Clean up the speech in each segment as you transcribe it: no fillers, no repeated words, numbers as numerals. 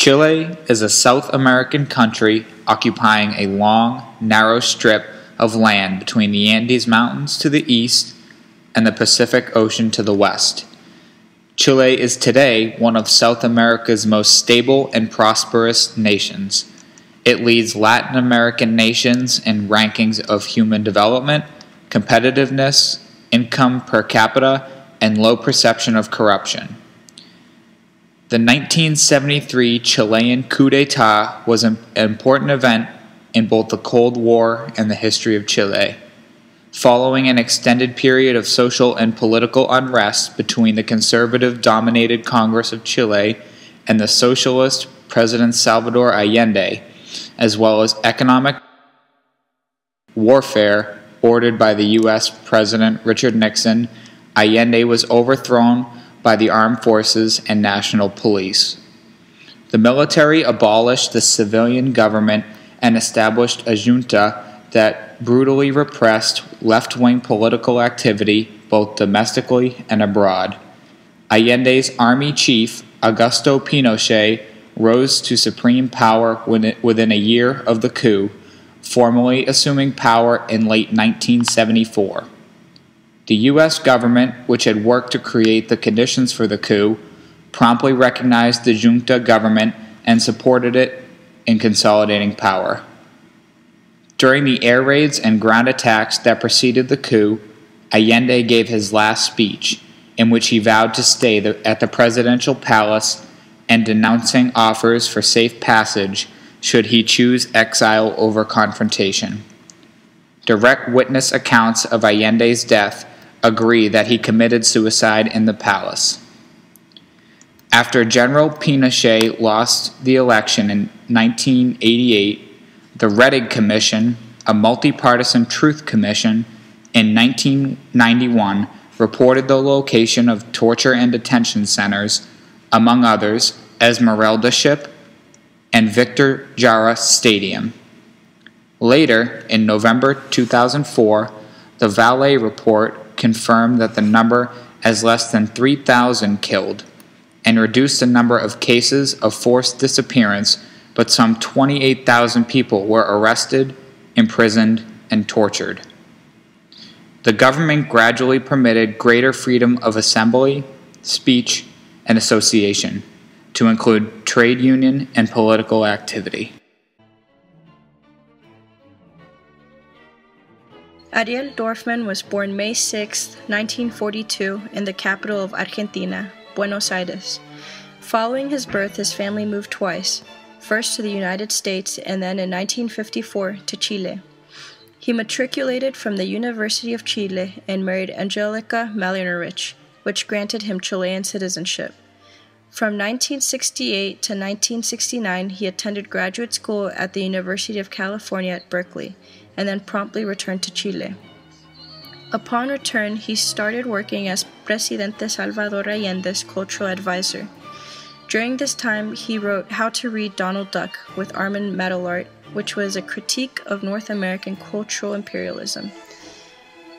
Chile is a South American country occupying a long, narrow strip of land between the Andes Mountains to the east and the Pacific Ocean to the west. Chile is today one of South America's most stable and prosperous nations. It leads Latin American nations in rankings of human development, competitiveness, income per capita, and low perception of corruption. The 1973 Chilean coup d'etat was an important event in both the Cold War and the history of Chile. Following an extended period of social and political unrest between the conservative-dominated Congress of Chile and the socialist President Salvador Allende, as well as economic warfare ordered by the U.S. President Richard Nixon, Allende was overthrown by the armed forces and national police. The military abolished the civilian government and established a junta that brutally repressed left-wing political activity both domestically and abroad. Allende's army chief, Augusto Pinochet, rose to supreme power within a year of the coup, formally assuming power in late 1974. The U.S. government, which had worked to create the conditions for the coup, promptly recognized the junta government and supported it in consolidating power. During the air raids and ground attacks that preceded the coup, Allende gave his last speech, in which he vowed to stay at the presidential palace and denouncing offers for safe passage should he choose exile over confrontation. Direct witness accounts of Allende's death agree that he committed suicide in the palace. After General Pinochet lost the election in 1988, the Rettig Commission, a multi-partisan truth commission, in 1991 reported the location of torture and detention centers, among others, Esmeralda Ship and Victor Jara Stadium. Later, in November 2004, the Valle report confirmed that the number as less than 3,000 killed, and reduced the number of cases of forced disappearance, but some 28,000 people were arrested, imprisoned, and tortured. The government gradually permitted greater freedom of assembly, speech, and association, to include trade union and political activity. Ariel Dorfman was born May 6, 1942, in the capital of Argentina, Buenos Aires. Following his birth, his family moved twice, first to the United States and then in 1954 to Chile. He matriculated from the University of Chile and married Angelica Malinerich, which granted him Chilean citizenship. From 1968 to 1969, he attended graduate school at the University of California at Berkeley, and then promptly returned to Chile. Upon return, he started working as Presidente Salvador Allende's cultural advisor. During this time, he wrote How to Read Donald Duck with Armand Metalart, which was a critique of North American cultural imperialism.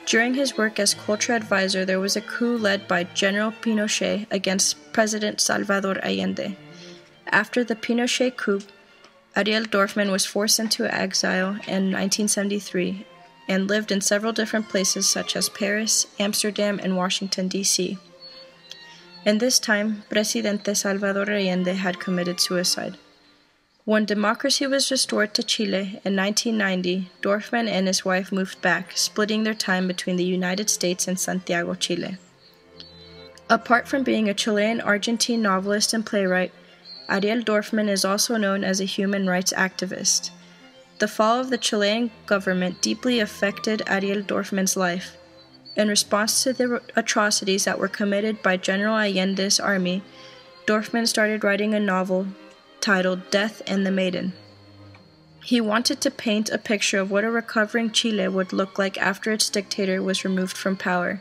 During his work as cultural advisor, there was a coup led by General Pinochet against President Salvador Allende. After the Pinochet coup, Ariel Dorfman was forced into exile in 1973 and lived in several different places such as Paris, Amsterdam, and Washington, D.C. In this time, Presidente Salvador Allende had committed suicide. When democracy was restored to Chile in 1990, Dorfman and his wife moved back, splitting their time between the United States and Santiago, Chile. Apart from being a Chilean-Argentine novelist and playwright, Ariel Dorfman is also known as a human rights activist. The fall of the Chilean government deeply affected Ariel Dorfman's life. In response to the atrocities that were committed by General Allende's army, Dorfman started writing a novel titled Death and the Maiden. He wanted to paint a picture of what a recovering Chile would look like after its dictator was removed from power.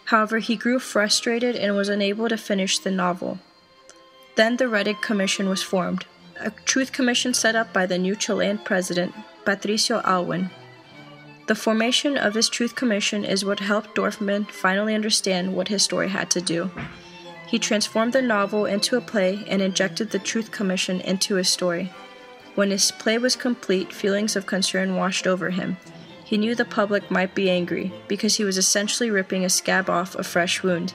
However, he grew frustrated and was unable to finish the novel. Then the Rettig Commission was formed, a truth commission set up by the new Chilean president, Patricio Aylwin. The formation of his truth commission is what helped Dorfman finally understand what his story had to do. He transformed the novel into a play and injected the truth commission into his story. When his play was complete, feelings of concern washed over him. He knew the public might be angry, because he was essentially ripping a scab off a fresh wound.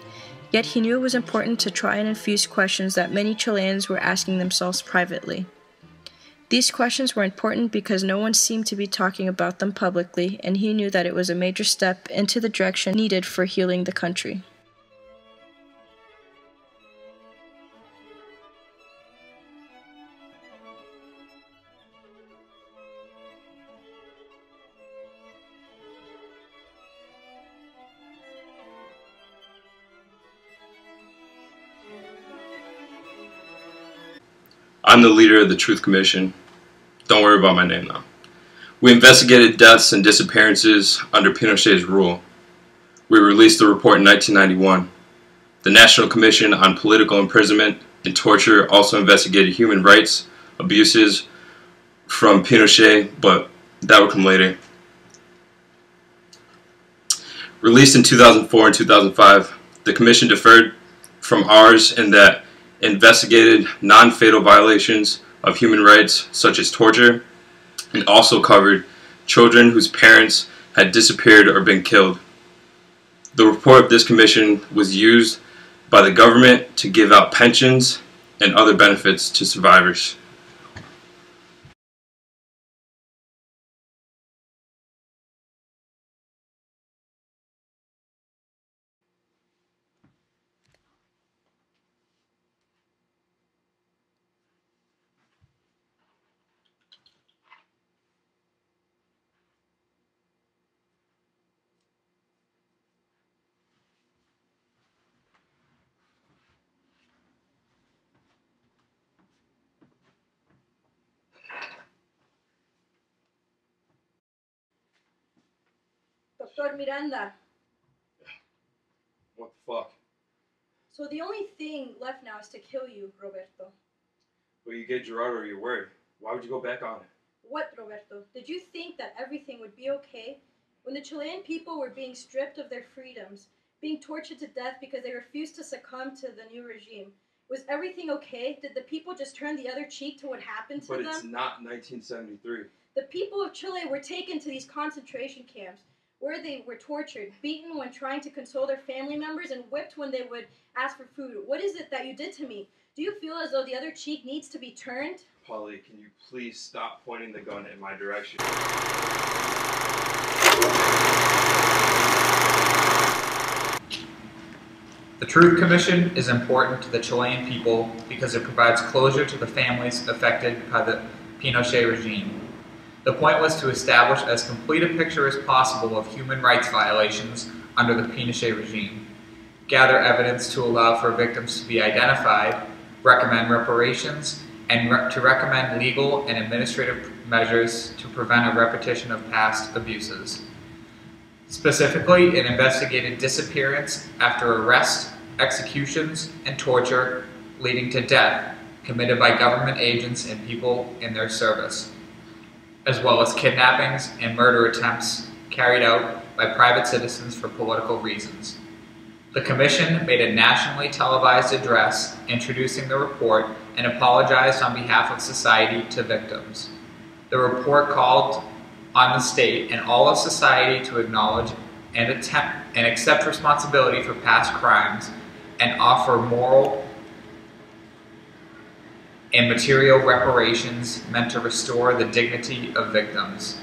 Yet he knew it was important to try and infuse questions that many Chileans were asking themselves privately. These questions were important because no one seemed to be talking about them publicly, and he knew that it was a major step into the direction needed for healing the country. I'm the leader of the Truth Commission. Don't worry about my name now. We investigated deaths and disappearances under Pinochet's rule. We released the report in 1991. The National Commission on Political Imprisonment and Torture also investigated human rights abuses from Pinochet, but that will come later. Released in 2004 and 2005, the Commission differed from ours in that investigated non-fatal violations of human rights such as torture, and also covered children whose parents had disappeared or been killed. The report of this commission was used by the government to give out pensions and other benefits to survivors. Dr. Miranda. What the fuck? So the only thing left now is to kill you, Roberto. Well, you gave Gerardo your word. Why would you go back on it? What, Roberto? Did you think that everything would be okay? When the Chilean people were being stripped of their freedoms, being tortured to death because they refused to succumb to the new regime, was everything okay? Did the people just turn the other cheek to what happened to them? But it's not 1973. The people of Chile were taken to these concentration camps, where they were tortured, beaten when trying to console their family members, and whipped when they would ask for food. What is it that you did to me? Do you feel as though the other cheek needs to be turned? Polly, can you please stop pointing the gun in my direction? The Truth Commission is important to the Chilean people because it provides closure to the families affected by the Pinochet regime. The point was to establish as complete a picture as possible of human rights violations under the Pinochet regime, gather evidence to allow for victims to be identified, recommend reparations, and to recommend legal and administrative measures to prevent a repetition of past abuses. Specifically, it investigated disappearance after arrest, executions, and torture leading to death committed by government agents and people in their service, as well as kidnappings and murder attempts carried out by private citizens for political reasons. The Commission made a nationally televised address introducing the report and apologized on behalf of society to victims. The report called on the state and all of society to acknowledge and accept responsibility for past crimes and offer moral and material reparations meant to restore the dignity of victims.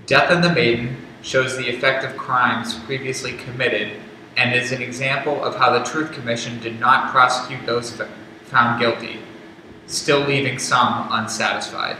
Death and the Maiden shows the effect of crimes previously committed and is an example of how the Truth Commission did not prosecute those found guilty, still leaving some unsatisfied.